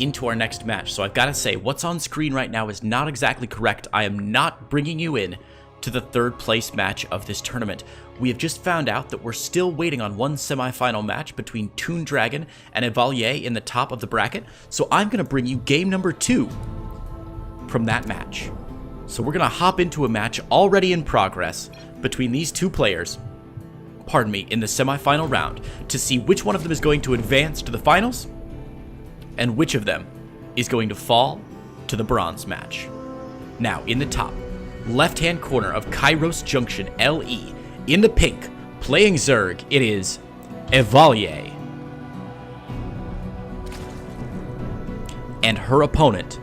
into our next match. So I've got to say, what's on screen right now is not exactly correct. I am not bringing you in to the third place match of this tournament. We have just found out that we're still waiting on one semifinal match between ToonDragon and Evalier in the top of the bracket. So I'm going to bring you game number 2 from that match. So we're going to hop into a match already in progress between these two players, pardon me, in the semifinal round to see which one of them is going to advance to the finals and which of them is going to fall to the bronze match. Now, in the top left-hand corner of Kairos Junction LE, in the pink, playing Zerg, it is Evalier. And her opponent,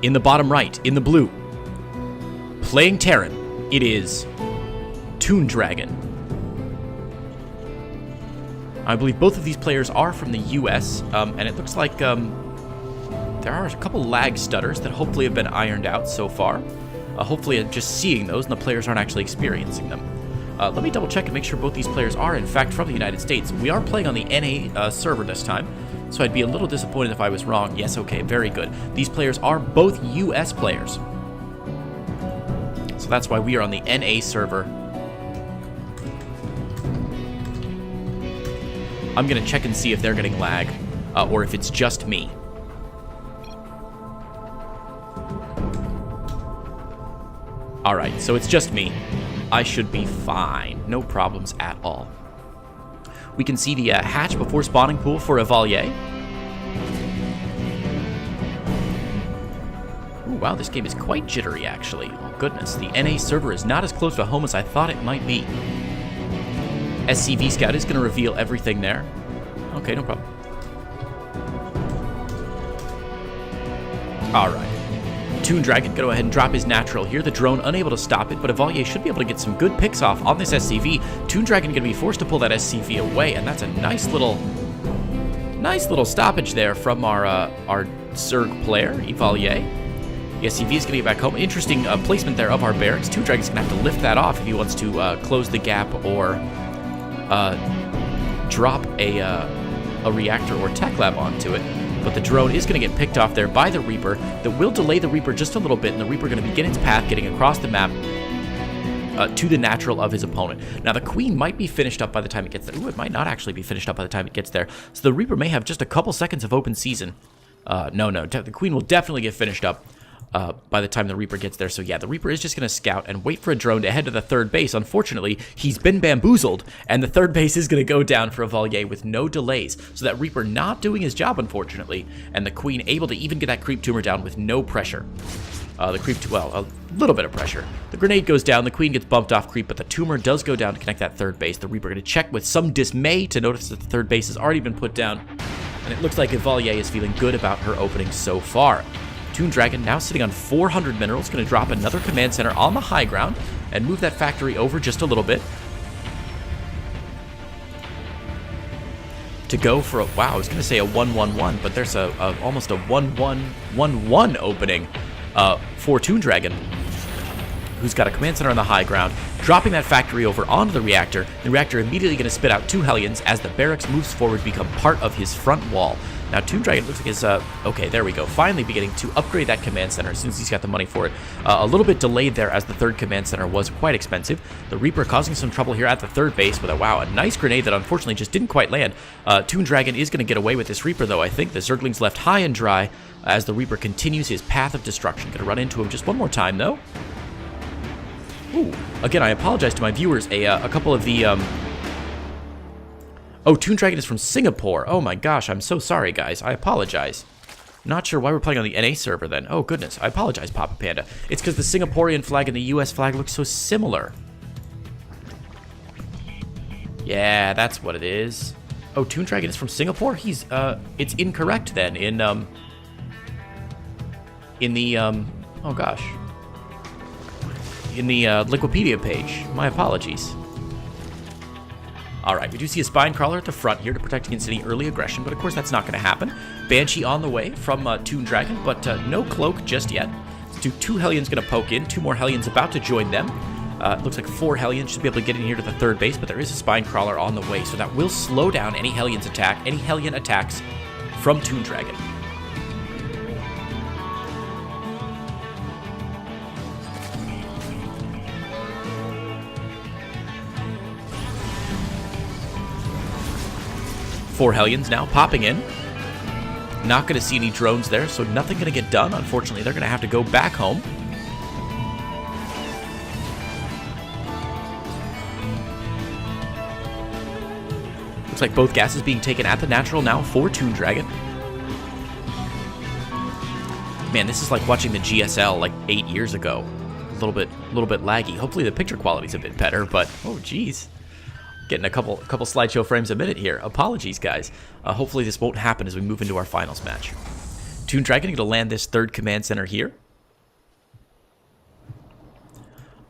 in the bottom right, in the blue, playing Terran, it is ToonDragon. I believe both of these players are from the US, and it looks like there are a couple lag stutters that hopefully have been ironed out so far. Hopefully I'm just seeing those and the players aren't actually experiencing them. Let me double check and make sure both these players are in fact from the United States. We are playing on the NA server this time, so I'd be a little disappointed if I was wrong. Yes, okay, very good. These players are both US players. So that's why we are on the NA server. I'm going to check and see if they're getting lag, or if it's just me. Alright, so it's just me. I should be fine. No problems at all. We can see the hatch before spawning pool for Evalier. Ooh, wow, this game is quite jittery, actually. Oh, goodness. The NA server is not as close to home as I thought it might be. SCV Scout is going to reveal everything there. Okay, no problem. Alright. ToonDragon, go ahead and drop his natural here. The drone unable to stop it, but Evalier should be able to get some good picks off on this SCV. ToonDragon going to be forced to pull that SCV away, and that's a nice little stoppage there from our Zerg player, Evalier. The SCV is going to get back home. Interesting placement there of our barracks. ToonDragon's going to have to lift that off if he wants to close the gap or drop a reactor or tech lab onto it. But the drone is going to get picked off there by the Reaper. That will delay the Reaper just a little bit, and the Reaper going to begin its path getting across the map to the natural of his opponent. Now, the Queen might be finished up by the time it gets there. Ooh, it might not actually be finished up by the time it gets there. So the Reaper may have just a couple seconds of open season. No, the Queen will definitely get finished up by the time the Reaper gets there. So yeah, the Reaper is just going to scout and wait for a drone to head to the third base. Unfortunately, he's been bamboozled, and the third base is going to go down for Evalier with no delays. So that Reaper not doing his job, unfortunately, and the Queen able to even get that creep tumor down with no pressure. The creep, well, a little bit of pressure. The grenade goes down, the Queen gets bumped off creep, but the tumor does go down to connect that third base. The Reaper going to check with some dismay to notice that the third base has already been put down, and it looks like Evalier is feeling good about her opening so far. ToonDragon now sitting on 400 minerals, going to drop another command center on the high ground and move that factory over just a little bit. To go for a, wow, I was going to say a 1-1-1, but there's almost a 1-1-1-1 opening for ToonDragon, who's got a command center on the high ground, dropping that factory over onto the reactor. The reactor immediately going to spit out 2 Hellions as the barracks moves forward, become part of his front wall. Now, ToonDragon looks like he's, okay, there we go, finally beginning to upgrade that command center as soon as he's got the money for it. A little bit delayed there as the third command center was quite expensive. The Reaper causing some trouble here at the third base with a nice grenade that unfortunately just didn't quite land. ToonDragon is going to get away with this Reaper, though. I think the Zergling's left high and dry as the Reaper continues his path of destruction. Going to run into him just one more time, though. Ooh, again, I apologize to my viewers. A couple of the, Oh, ToonDragon is from Singapore. Oh my gosh, I'm so sorry, guys. I apologize. Not sure why we're playing on the NA server then. Oh, goodness. I apologize, Papa Panda. It's because the Singaporean flag and the US flag look so similar. Yeah, that's what it is. Oh, ToonDragon is from Singapore? He's, it's incorrect then in the, oh gosh. In the Liquipedia page. My apologies. Alright, we do see a Spine Crawler at the front here to protect against any early aggression, but of course that's not going to happen. Banshee on the way from ToonDragon, but no Cloak just yet. So 2 Hellions going to poke in, 2 more Hellions about to join them. It looks like 4 Hellions should be able to get in here to the third base, but there is a Spine Crawler on the way, so that will slow down any Hellion attacks from ToonDragon. 4 Hellions now popping in. Not going to see any drones there, so nothing going to get done. Unfortunately, they're going to have to go back home. Looks like both gases being taken at the natural now for ToonDragon. Man, this is like watching the GSL like 8 years ago. A little bit laggy. Hopefully the picture quality's a bit better, but oh geez. Getting a couple slideshow frames a minute here. Apologies, guys. Hopefully this won't happen as we move into our finals match. ToonDragon going to land this third command center here.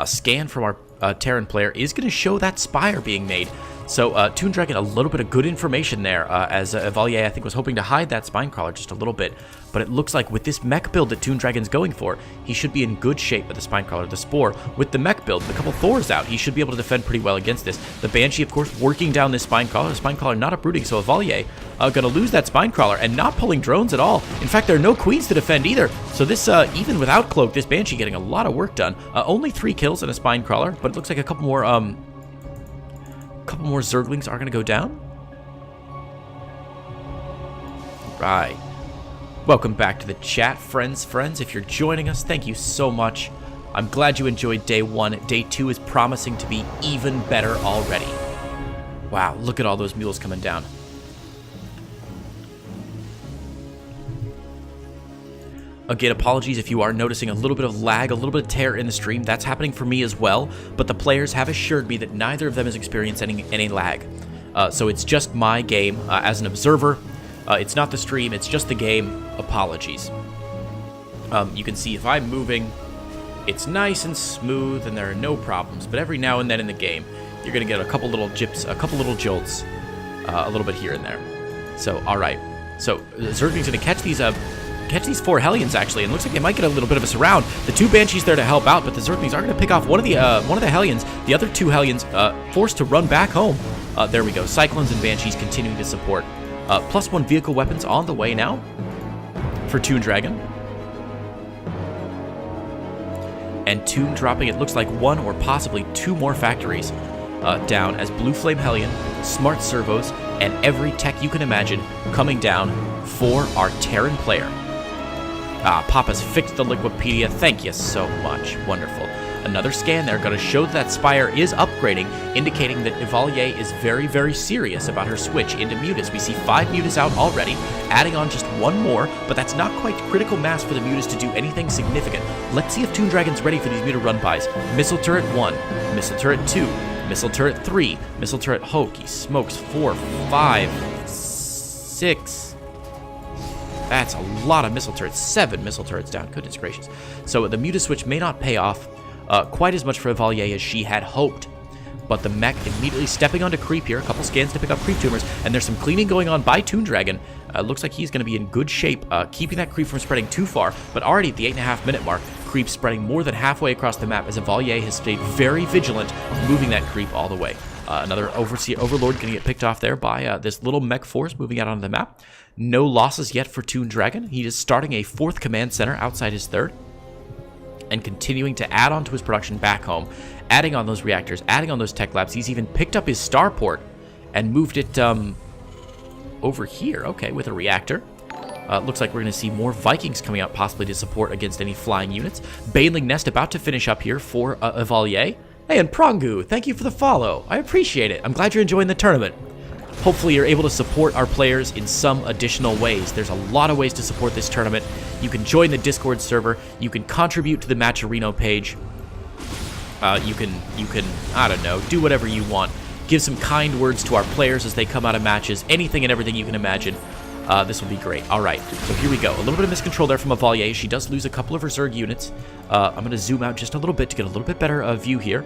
A scan from our Terran player is going to show that spire being made. So ToonDragon, a little bit of good information there, as Evalier, I think, was hoping to hide that Spinecrawler just a little bit. But it looks like with this mech build that ToonDragon's going for, he should be in good shape with the Spinecrawler. The Spore, with the mech build, with a couple Thors out, he should be able to defend pretty well against this. The Banshee, of course, working down this Spinecrawler. The Spinecrawler not uprooting, so Evalier going to lose that Spinecrawler and not pulling drones at all. In fact, there are no Queens to defend either. So this, even without Cloak, this Banshee getting a lot of work done. Only 3 kills and a Spinecrawler, but it looks like a couple more Zerglings are going to go down. Right. Welcome back to the chat, friends. If you're joining us, thank you so much. I'm glad you enjoyed day 1. Day 2 is promising to be even better already. Wow, look at all those mules coming down. Again, apologies if you are noticing a little bit of lag, a little bit of tear in the stream. That's happening for me as well, but the players have assured me that neither of them is experiencing any lag. So it's just my game as an observer. It's not the stream, it's just the game. Apologies. You can see if I'm moving, it's nice and smooth and there are no problems, but every now and then in the game, you're going to get a couple little jips, a couple little jolts, a little bit here and there. So, alright. So, Zergling's going to catch these 4 Hellions, actually, and looks like they might get a little bit of a surround. The 2 Banshees there to help out, but the Zerglings are going to pick off one of the Hellions. The other 2 Hellions forced to run back home. There we go. Cyclones and Banshees continuing to support. +1 vehicle weapons on the way now for ToonDragon. And Toon dropping, it looks like 1 or possibly 2 more factories down as Blue Flame Hellion, Smart Servos, and every tech you can imagine coming down for our Terran player. Papa's fixed the Liquipedia. Thank you so much. Wonderful. Another scan there, going to show that Spire is upgrading, indicating that Evalier is very, very serious about her switch into Mutas. We see 5 Mutas out already, adding on just 1 more, but that's not quite critical mass for the Mutas to do anything significant. Let's see if ToonDragon's ready for these Muta run-bys. Missile Turret 1, Missile Turret 2, Missile Turret 3, Missile Turret Hokey Smokes 4, 5, 6... That's a lot of missile turrets. 7 missile turrets down. Goodness gracious. So the Muta switch may not pay off quite as much for Evalier as she had hoped. But the mech immediately stepping onto creep here. A couple scans to pick up creep tumors. And there's some cleaning going on by ToonDragon. Looks like he's going to be in good shape, keeping that creep from spreading too far. But already at the 8.5 minute mark, creep spreading more than halfway across the map as Evalier has stayed very vigilant of moving that creep all the way. Another Overlord going to get picked off there by this little mech force moving out onto the map. No losses yet for ToonDragon. He is starting a 4th command center outside his 3rd. And continuing to add on to his production back home. Adding on those reactors, adding on those tech labs. He's even picked up his starport and moved it over here. Okay, with a reactor. Looks like we're going to see more Vikings coming out possibly to support against any flying units. Baneling Nest about to finish up here for Evalier. Hey, and Prongu, thank you for the follow. I appreciate it. I'm glad you're enjoying the tournament. Hopefully you're able to support our players in some additional ways. There's a lot of ways to support this tournament. You can join the Discord server. You can contribute to the Matcherino page. You can, I don't know, do whatever you want. Give some kind words to our players as they come out of matches. Anything and everything you can imagine. This will be great. All right, so here we go. A little bit of miscontrol there from Evalier. She does lose a couple of her Zerg units. I'm going to zoom out just a little bit to get a little bit better view here.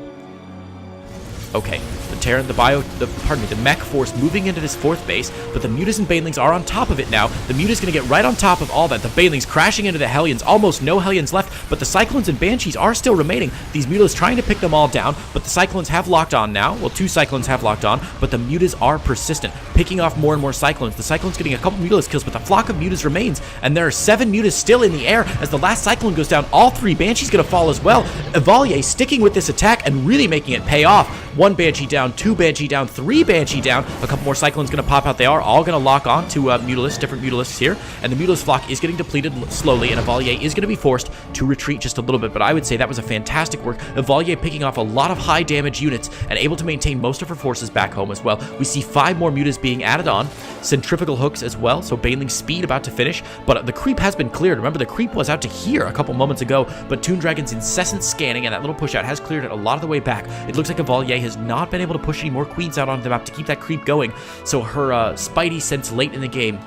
Okay, the Terran, the mech force moving into this 4th base, but the Mutas and Banelings are on top of it now. The Muta's going to get right on top of all that. The Banelings crashing into the Hellions, almost no Hellions left, but the Cyclones and Banshees are still remaining. These Mutas trying to pick them all down, but the Cyclones have locked on now. Well, 2 Cyclones have locked on, but the Mutas are persistent, picking off more and more Cyclones. The Cyclones getting a couple Mutas kills, but the flock of Mutas remains, and there are 7 Mutas still in the air. As the last Cyclone goes down, all 3 Banshees going to fall as well. Evalier sticking with this attack and really making it pay off. 1 Banshee down, 2 Banshee down, 3 Banshee down. A couple more Cyclones going to pop out. They are all going to lock on to Mutalisks, different Mutalisks here. And the Mutalisk flock is getting depleted slowly, and Evalier is going to be forced to retreat just a little bit. But I would say that was a fantastic work. Evalier picking off a lot of high damage units and able to maintain most of her forces back home as well. We see 5 more Mutas being added on. Centrifugal hooks as well, so Baneling's speed about to finish. But the creep has been cleared. Remember, the creep was out to here a couple moments ago, but ToonDragon's incessant scanning and that little push out has cleared it a lot of the way back. It looks like Evalier has not been able to push any more queens out onto the map to keep that creep going, so her Spidey sense late in the game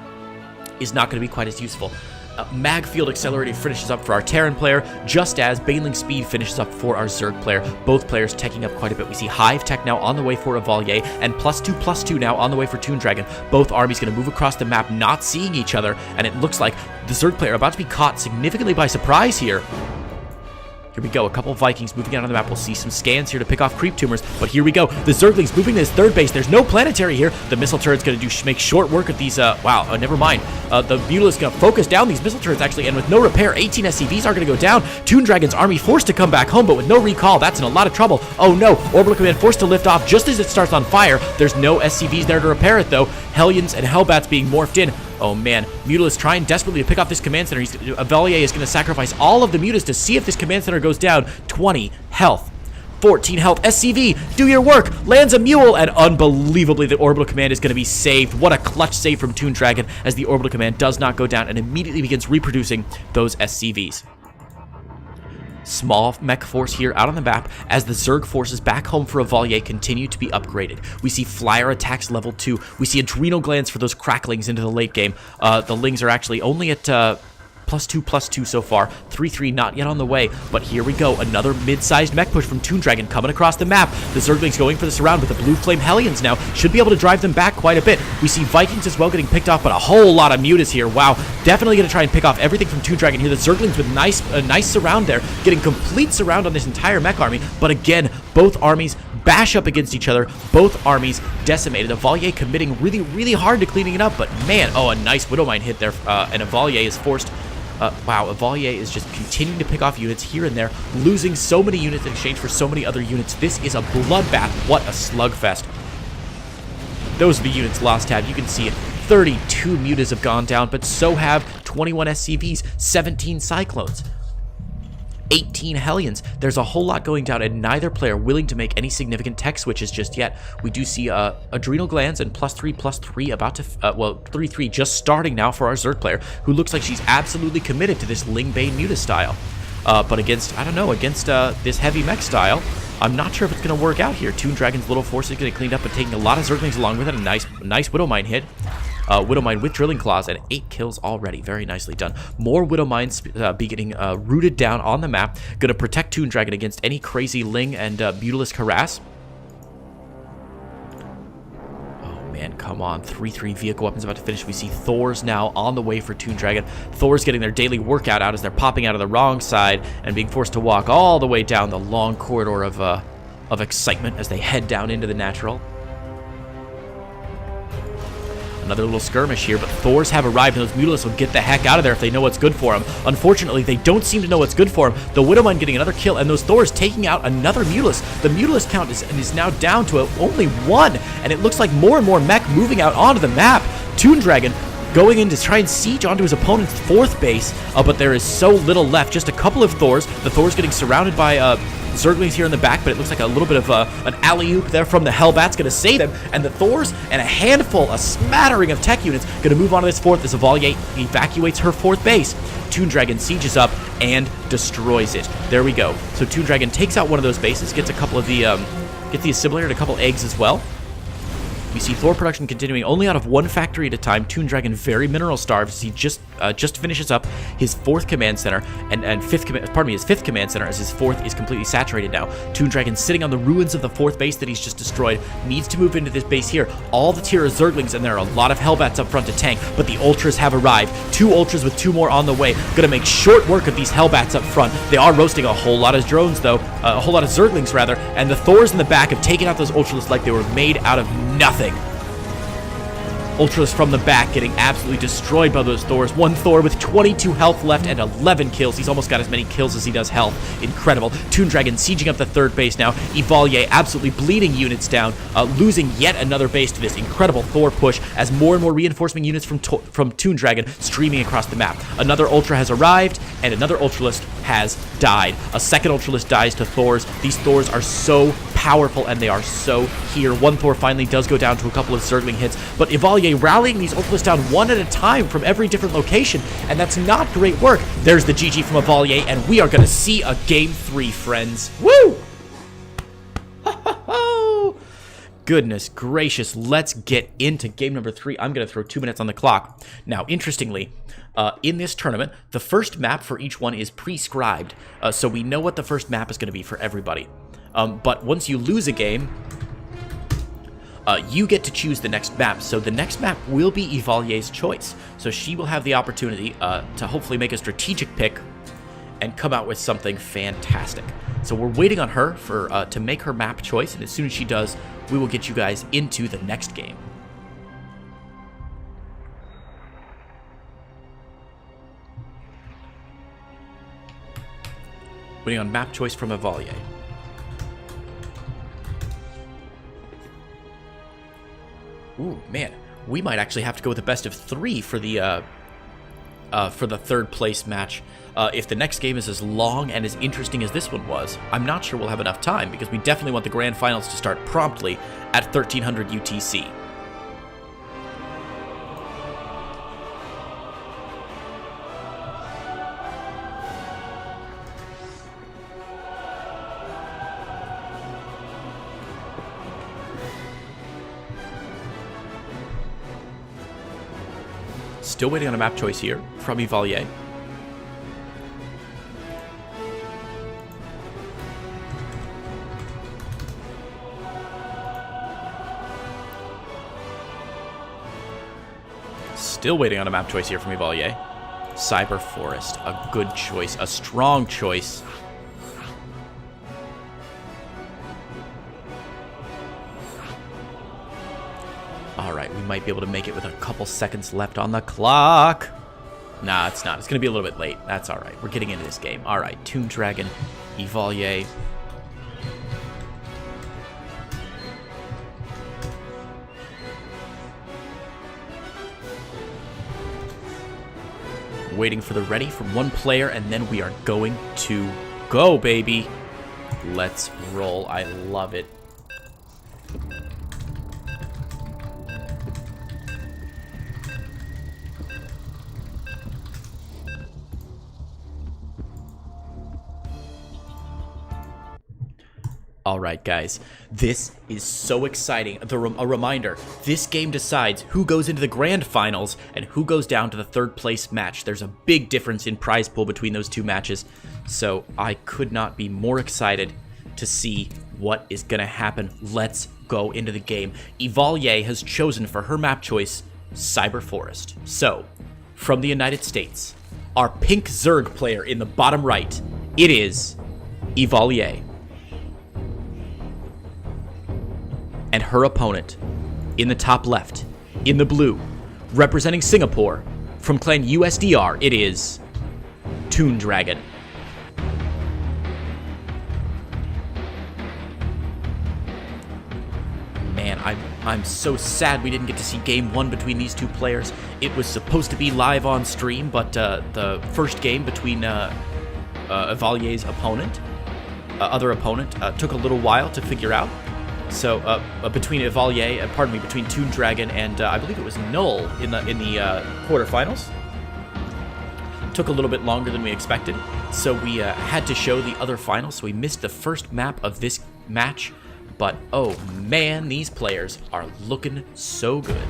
is not going to be quite as useful. Mag Field Accelerator finishes up for our Terran player, just as Baneling Speed finishes up for our Zerg player. Both players teching up quite a bit. We see Hive Tech now on the way for Evalier, and +2/+2 now on the way for ToonDragon. Both armies going to move across the map, not seeing each other, and it looks like the Zerg player about to be caught significantly by surprise here. Here we go, a couple of Vikings moving out on the map. We'll see some scans here to pick off creep tumors, but here we go. The Zerglings moving to this third base. There's no planetary here. The missile turret's going to make short work of these, never mind. The Mutalisk going to focus down these missile turrets, actually, and with no repair, 18 SCVs are going to go down. ToonDragon's army forced to come back home, but with no recall, that's in a lot of trouble. Oh no, Orbital Command forced to lift off just as it starts on fire. There's no SCVs there to repair it, though. Hellions and Hellbats being morphed in. Oh man, Mutalisk trying desperately to pick off this command center. Evalier is going to sacrifice all of the Mutas to see if this command center goes down. 20 health, 14 health. SCV, do your work. Lands a mule, and unbelievably, the orbital command is going to be saved. What a clutch save from ToonDragon as the orbital command does not go down and immediately begins reproducing those SCVs. Small mech force here out on the map as the Zerg forces back home for Evalier continue to be upgraded. We see flyer attacks level 2. We see adrenal glands for those cracklings into the late game. The Lings are actually only at +2/+2 so far. 3/3 not yet on the way, but here we go. Another mid-sized mech push from ToonDragon coming across the map. The Zerglings going for the surround with the Blue Flame Hellions now. Should be able to drive them back quite a bit. We see Vikings as well getting picked off, but a whole lot of Mutas here. Wow, definitely going to try and pick off everything from ToonDragon here. The Zerglings with a nice surround there, getting complete surround on this entire mech army, but again, both armies bash up against each other. Both armies decimated. Evalier committing really, really hard to cleaning it up, but man, oh, a nice Widowmine hit there, and Evalier is forced. Wow, Evalier is just continuing to pick off units here and there, losing so many units in exchange for so many other units. This is a bloodbath. What a slugfest. Those are the units lost tab. You can see it. 32 Mutas have gone down, but so have 21 SCVs, 17 Cyclones, 18 Hellions. There's a whole lot going down, and neither player willing to make any significant tech switches just yet. We do see adrenal glands and +3/+3 about to, 3/3 just starting now for our Zerg player, who looks like she's absolutely committed to this Lingbane Muta style. But against, I don't know, against this heavy mech style, I'm not sure if it's going to work out here. ToonDragon's little force is going to clean up, but taking a lot of Zerglings along with it. A nice Widowmine hit. Widowmine with Drilling Claws and 8 kills already. Very nicely done. More Widowmines be getting rooted down on the map. Going to protect ToonDragon against any crazy Ling and Mutalisk harass. Oh man, come on. 3/3 vehicle weapons about to finish. We see Thors now on the way for ToonDragon. Thors getting their daily workout out as they're popping out of the wrong side and being forced to walk all the way down the long corridor of excitement as they head down into the natural. Another little skirmish here, but Thors have arrived, and those Mutalisks will get the heck out of there if they know what's good for them. Unfortunately, they don't seem to know what's good for them. The Widowmine getting another kill, and those Thors taking out another Mutalisk. The Mutalisk count is now down to only 1, and it looks like more and more mech moving out onto the map. ToonDragon going in to try and siege onto his opponent's 4th base, but there is so little left. Just a couple of Thors. The Thors getting surrounded by Zerglings here in the back, but it looks like a little bit of an alley-oop there from the Hellbats, going to save them, and the Thors and a smattering of tech units going to move on to this 4th as Evalier evacuates her 4th base. ToonDragon sieges up and destroys it. There we go. So ToonDragon takes out one of those bases, gets a couple of the assimilator and a couple eggs as well. We see Thor production continuing only out of 1 factory at a time. ToonDragon very mineral starved as he just finishes up his 4th command center and his 5th command center, as his 4th is completely saturated now. ToonDragon sitting on the ruins of the 4th base that he's just destroyed, needs to move into this base here. All the tier of Zerglings, and there are a lot of Hellbats up front to tank, but the Ultras have arrived. 2 Ultras with 2 more on the way. Gonna make short work of these Hellbats up front. They are roasting a whole lot of drones though, a whole lot of Zerglings rather, and the Thors in the back have taken out those Ultras like they were made out of nothing. Ultras from the back getting absolutely destroyed by those Thors. One Thor with 22 health left and 11 kills. He's almost got as many kills as he does health. Incredible. ToonDragon sieging up the third base now. Evalier absolutely bleeding units down, losing yet another base to this incredible Thor push as more and more reinforcement units from ToonDragon streaming across the map. Another Ultra has arrived, and another Ultralist has died. A second Ultralist dies to Thors. These Thors are so powerful, and they are so here. One Thor finally does go down to a couple of Zergling hits, but Evalier rallying these Ultras down one at a time from every different location, and that's not great work. There's the GG from Evalier, and we are going to see a Game 3, friends. Woo! Goodness gracious, let's get into game number 3. I'm going to throw 2 minutes on the clock. Now, interestingly, in this tournament, the first map for each one is prescribed, so we know what the first map is going to be for everybody. But once you lose a game, you get to choose the next map. So the next map will be Evalier's choice. So she will have the opportunity to hopefully make a strategic pick and come out with something fantastic. So we're waiting on her for to make her map choice, and as soon as she does, we will get you guys into the next game. Waiting on map choice from Evalier. Ooh, man, we might actually have to go with a best of 3 for the third place match. If the next game is as long and as interesting as this one was, I'm not sure we'll have enough time, because we definitely want the grand finals to start promptly at 1300 UTC. Still waiting on a map choice here from Evalier. Still waiting on a map choice here from Evalier. Cyber Forest, a good choice, a strong choice. Alright, we might be able to make it with a couple seconds left on the clock. Nah, it's not. It's going to be a little bit late. That's alright. We're getting into this game. Alright, ToonDragon, Evalier. Waiting for the ready from one player, and then we are going to go, baby. Let's roll. I love it. Alright guys, this is so exciting. A reminder, this game decides who goes into the grand finals and who goes down to the third place match. There's a big difference in prize pool between those two matches, so I could not be more excited to see what is going to happen. Let's go into the game. Evalier has chosen for her map choice Cyber Forest. So, from the United States, our pink Zerg player in the bottom right, it is Evalier. And her opponent, in the top left, in the blue, representing Singapore, from clan USDR, it is ToonDragon. Man, I'm so sad we didn't get to see game 1 between these two players. It was supposed to be live on stream, but the first game between Evalier's opponent, other opponent, took a little while to figure out. So between Evalier, between ToonDragon and I believe it was Null in the quarterfinals, took a little bit longer than we expected. So we had to show the other finals. So we missed the first map of this match, but oh man, these players are looking so good.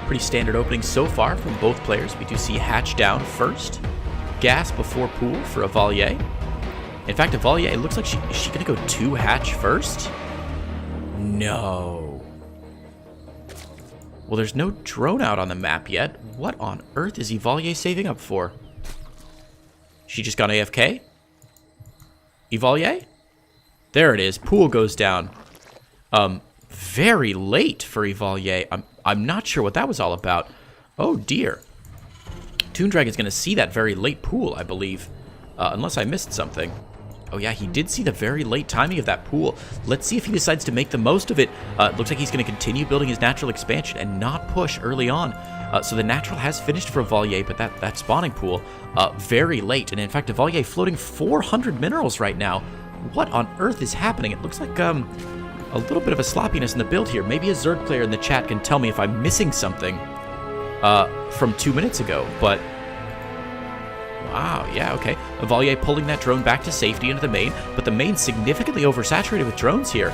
Pretty standard opening so far from both players. We do see Hatch down first. Gas before Pool for Evalier. In fact, Evalier, it looks like is she going to go 2 Hatch first? No. Well, there's no drone out on the map yet. What on earth is Evalier saving up for? She just got AFK? Evalier? There it is. Pool goes down. Very late for Evalier. I'm not sure what that was all about. Oh, dear. ToonDragon's going to see that very late pool, I believe. Unless I missed something. Oh, yeah, he did see the very late timing of that pool. Let's see if he decides to make the most of it. It looks like he's going to continue building his natural expansion and not push early on. So the natural has finished for Evalier, but that spawning pool, very late. And in fact, Evalier floating 400 minerals right now. What on earth is happening? It looks like a little bit of a sloppiness in the build here. Maybe a Zerg player in the chat can tell me if I'm missing something from 2 minutes ago, but... Wow, yeah, okay. Evalier pulling that drone back to safety into the main, but the main's significantly oversaturated with drones here.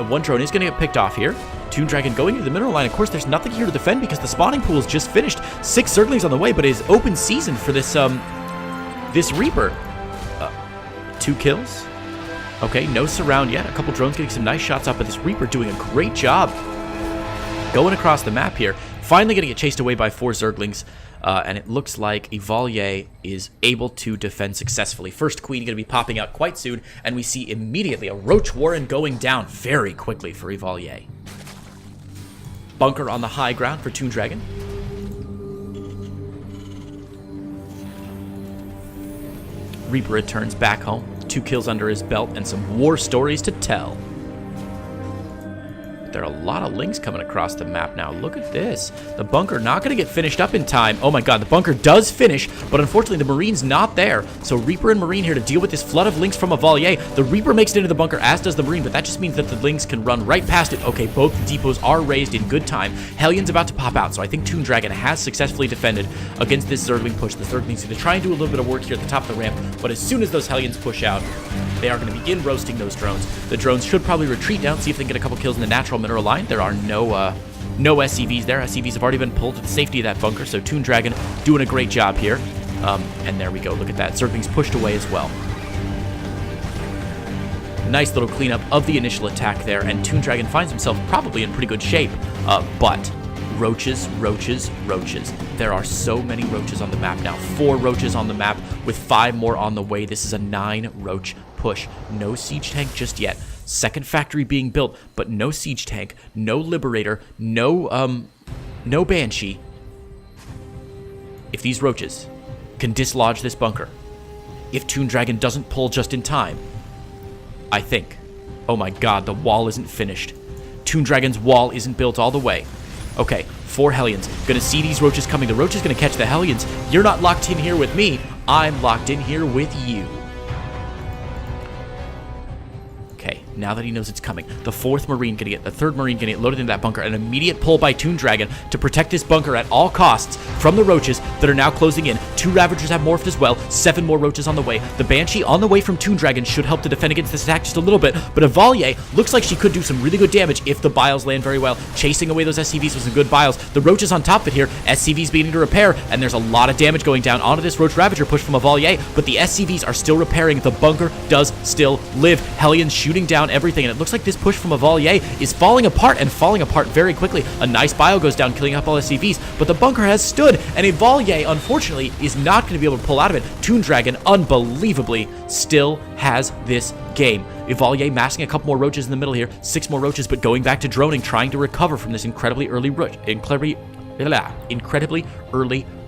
One drone is going to get picked off here. ToonDragon going into the mineral line. Of course, there's nothing here to defend because the spawning pool is just finished. 6 Zerglings on the way, but it is open season for this this Reaper. 2 kills. Okay, no surround yet. A couple drones getting some nice shots up, but this Reaper doing a great job going across the map here. Finally going to get chased away by 4 Zerglings. And it looks like Evalier is able to defend successfully. First Queen going to be popping out quite soon, and we see immediately a Roach Warren going down very quickly for Evalier. Bunker on the high ground for ToonDragon. Reaper returns back home, 2 kills under his belt, and some war stories to tell. There are a lot of links coming across the map now. Look at this. The bunker not going to get finished up in time. Oh my god, the bunker does finish, but unfortunately the Marine's not there. So Reaper and Marine here to deal with this flood of links from Evalier. The Reaper makes it into the bunker, as does the Marine, but that just means that the links can run right past it. Okay, both the depots are raised in good time. Hellion's about to pop out, so I think ToonDragon has successfully defended against this Zergling push. The Zerglings going to try and do a little bit of work here at the top of the ramp, but as soon as those Hellions push out, they are going to begin roasting those drones. The drones should probably retreat down, see if they can get a couple kills in the natural mineral line. There are no SCVs there. SCVs have already been pulled to the safety of that bunker, so ToonDragon doing a great job here. And there we go. Look at that. Zerglings pushed away as well. Nice little cleanup of the initial attack there, and ToonDragon finds himself probably in pretty good shape. But roaches, roaches, roaches. There are so many roaches on the map now. 4 roaches on the map with 5 more on the way. This is a 9 roach push. No siege tank just yet. Second factory being built, but no siege tank, no liberator, no banshee. If these roaches can dislodge this bunker, if ToonDragon doesn't pull just in time, I think, oh my god, the wall isn't finished. ToonDragon's wall isn't built all the way. Okay, 4 Hellions. Gonna see these roaches coming. The roach is gonna catch the Hellions. You're not locked in here with me. I'm locked in here with you. Okay, now that he knows it's coming, the 4th Marine gonna get, the 3rd Marine gonna get loaded into that bunker. An immediate pull by ToonDragon to protect this bunker at all costs from the roaches that are now closing in. 2 Ravagers have morphed as well. 7 more roaches on the way. The Banshee on the way from ToonDragon should help to defend against this attack just a little bit, but Evalier looks like she could do some really good damage if the biles land very well. Chasing away those SCVs with some good biles. The roaches on top of it here. SCVs beginning to repair, and there's a lot of damage going down onto this Roach Ravager push from Evalier, but the SCVs are still repairing. The bunker does still live. Hellions shooting down everything, and it looks like this push from Evalier is falling apart, and falling apart very quickly. A nice bio goes down, killing up all SCVs, but the bunker has stood, and Evalier, unfortunately, is not going to be able to pull out of it. ToonDragon, unbelievably, still has this game. Evalier massing a couple more roaches in the middle here. 6 more roaches, but going back to droning, trying to recover from this incredibly early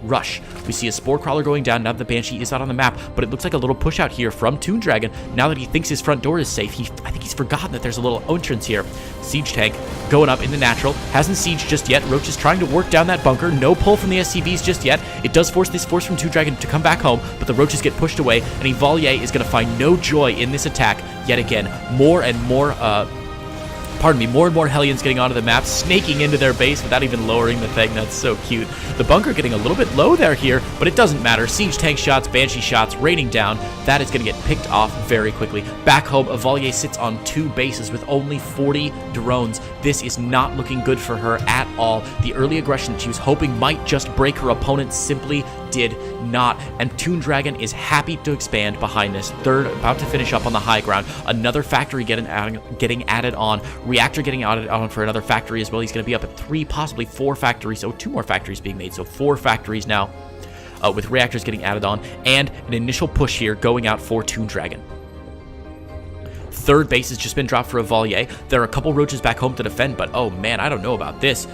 rush. We see a Spore Crawler going down now that the Banshee is out on the map, but it looks like a little push out here from ToonDragon. Now that he thinks his front door is safe, I think he's forgotten that there's a little entrance here. Siege tank going up into natural. Hasn't sieged just yet. Roach is trying to work down that bunker. No pull from the SCVs just yet. It does force this force from ToonDragon to come back home, but the roaches get pushed away, and Evalier is going to find no joy in this attack yet again. More and more Hellions getting onto the map, snaking into their base without even lowering the thing. That's so cute. The bunker getting a little bit low there here, but it doesn't matter. Siege tank shots, Banshee shots, raining down. That is going to get picked off very quickly. Back home, Evalier sits on 2 bases with only 40 drones. This is not looking good for her at all. The early aggression that she was hoping might just break her opponent simply did not, and ToonDragon is happy to expand behind this. 3rd about to finish up on the high ground. Another factory getting added on. Reactor getting added on for another factory as well. He's going to be up at 3, possibly 4 factories. So 2 more factories being made, so 4 factories now. with reactors getting added on, and an initial push here going out for ToonDragon. Third base has just been dropped for Evalier. There are a couple roaches back home to defend, but oh man, I don't know about this.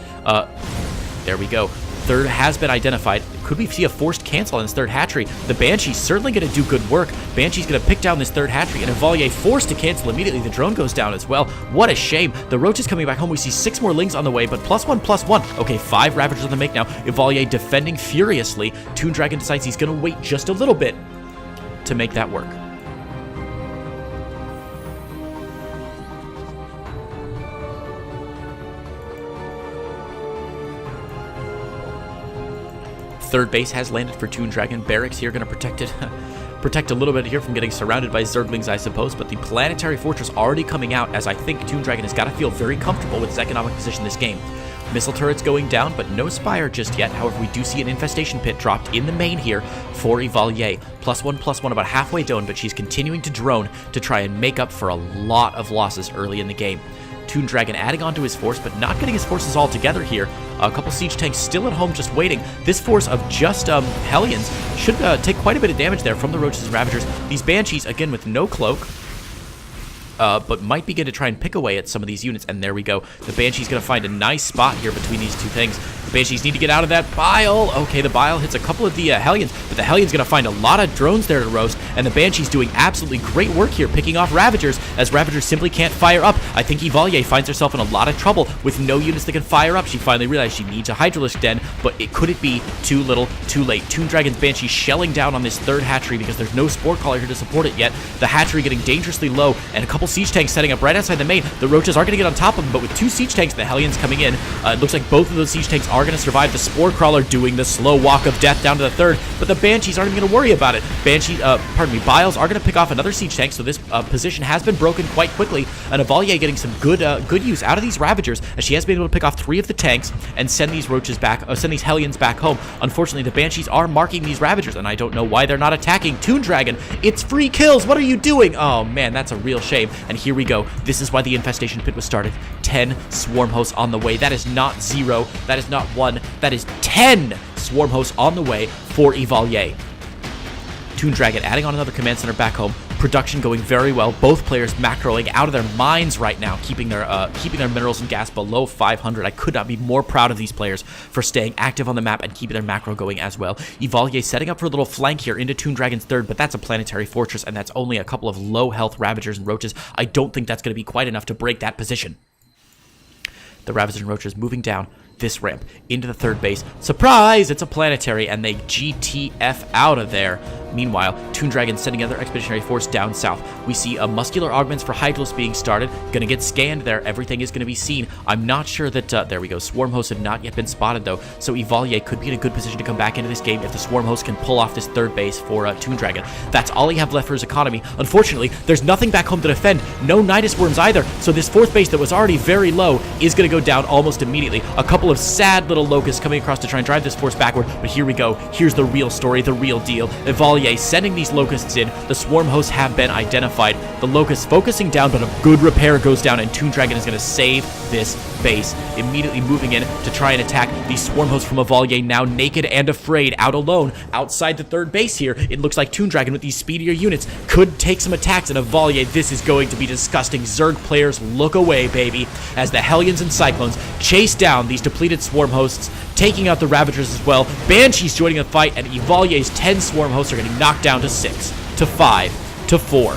There we go. Third has been identified. Could we see a forced cancel on this third hatchery? The Banshee's certainly going to do good work. Banshee's going to pick down this third hatchery, and Evalier forced to cancel immediately. The drone goes down as well. What a shame. The roach is coming back home. We see 6 more lings on the way, but +1/+1. Okay, 5 Ravagers on the make now. Evalier defending furiously. ToonDragon decides he's going to wait just a little bit to make that work. Third base has landed for ToonDragon. Barracks here going to protect it. Protect a little bit here from getting surrounded by Zerglings, I suppose, but the Planetary Fortress already coming out, as I think ToonDragon has got to feel very comfortable with his economic position this game. Missile turrets going down, but no Spire just yet. However, we do see an Infestation Pit dropped in the main here for Evalier. +1/+1, about halfway done, but she's continuing to drone to try and make up for a lot of losses early in the game. ToonDragon adding on to his force, but not getting his forces all together here. A couple siege tanks still at home just waiting. This force of just Hellions should take quite a bit of damage there from the Roaches and Ravagers. These Banshees, again, with no cloak, but might begin to try and pick away at some of these units, and there we go. The Banshee's going to find a nice spot here between these two things. The Banshees need to get out of that bile. Okay, the bile hits a couple of the Hellions, but the Hellions going to find a lot of drones there to roast, and the Banshee's doing absolutely great work here, picking off Ravagers, as Ravagers simply can't fire up. I think Evalier finds herself in a lot of trouble with no units that can fire up. She finally realized she needs a Hydralisk Den, but could it be too little, too late? ToonDragon's Banshee shelling down on this third hatchery because there's no Spore Caller here to support it yet. The hatchery getting dangerously low, and a couple siege tanks setting up right outside the main. The Roaches are going to get on top of them, but with 2 siege tanks, the Hellions coming in, it looks like both of those siege tanks are going to survive. The Spore Crawler doing the slow walk of death down to the third, but the Banshees aren't even going to worry about it. Biles are going to pick off another siege tank, so this position has been broken quite quickly, and Evalier getting some good use out of these Ravagers, as she has been able to pick off 3 of the tanks and send these Roaches back, send these Hellions back home. Unfortunately, the Banshees are marking these Ravagers, and I don't know why they're not attacking. ToonDragon, it's free kills. What are you doing? Oh man, that's a real shame. And here we go. This is why the Infestation Pit was started. 10 Swarm Hosts on the way. That is not 0. That is not 1. That is 10 Swarm Hosts on the way for Evalier. ToonDragon adding on another command center back home. Production going very well. Both players macroing out of their minds right now, keeping their minerals and gas below 500. I could not be more proud of these players for staying active on the map and keeping their macro going as well. Evalier setting up for a little flank here into ToonDragon's third, but that's a Planetary Fortress, and that's only a couple of low health Ravagers and Roaches. I don't think that's going to be quite enough to break that position. The Ravagers and Roaches moving down this ramp into the third base. Surprise! It's a planetary, and they GTF out of there. Meanwhile, ToonDragon sending another expeditionary force down south. We see a muscular augments for Hydralisk being started. Gonna get scanned there. Everything is gonna be seen. I'm not sure that, there we go. Swarm hosts have not yet been spotted though, so Evalier could be in a good position to come back into this game if the Swarm host can pull off this third base for ToonDragon. That's all he have left for his economy. Unfortunately, there's nothing back home to defend. No Nidus Worms either, so this fourth base that was already very low is gonna go down almost immediately. A couple of sad little locusts coming across to try and drive this force backward, but here we go. Here's the real story, the real deal. Evalier sending these locusts in. The Swarm hosts have been identified. The locusts focusing down, but a good repair goes down, and ToonDragon is going to save this base. Immediately moving in to try and attack these Swarm hosts from Evalier, now naked and afraid, out alone, outside the third base here. It looks like ToonDragon with these speedier units could take some attacks, and Evalier, this is going to be disgusting. Zerg players, look away, baby, as the Hellions and Cyclones chase down these depleted Swarm hosts, taking out the Ravagers as well. Banshees joining the fight, and Evalier's 10 Swarm hosts are getting knocked down to 6, to 5, to 4.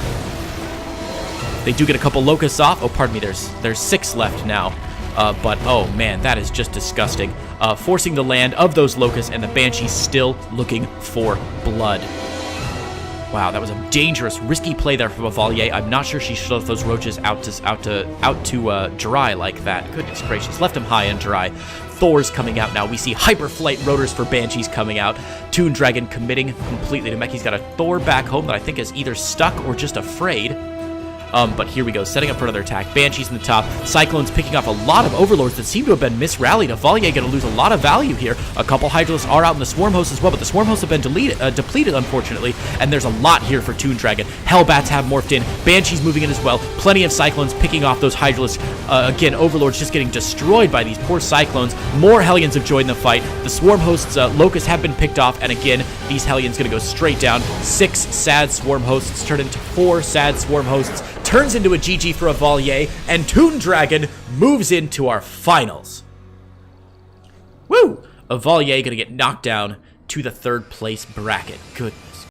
They do get a couple locusts off. Oh, pardon me, there's 6 left now. But, oh man, that is just disgusting. Forcing the land of those locusts, and the Banshees still looking for blood. Wow, that was a dangerous, risky play there from Evalier. I'm not sure she should have those roaches out to dry like that. Goodness gracious, left him high and dry. Thor's coming out now. We see Hyperflight rotors for Banshees coming out. ToonDragon committing completely to mech. He's got a Thor back home that I think is either stuck or just afraid. But here we go, setting up for another attack. Banshees in the top. Cyclones picking off a lot of Overlords that seem to have been misrallied. Evalier going to lose a lot of value here. A couple Hydralisks are out in the Swarm Hosts as well, but the Swarm Hosts have been depleted, unfortunately, and there's a lot here for ToonDragon. Hellbats have morphed in. Banshees moving in as well. Plenty of Cyclones picking off those Hydralisks. Again, Overlords just getting destroyed by these poor Cyclones. More Hellions have joined the fight. The Swarm Hosts, Locusts have been picked off, and again, these Hellions going to go straight down. 6 sad Swarm Hosts turn into 4 sad Swarm Hosts. Turns into a GG for Evalier, and ToonDragon moves into our finals. Woo! Evalier going to get knocked down to the 3rd place bracket. Goodness.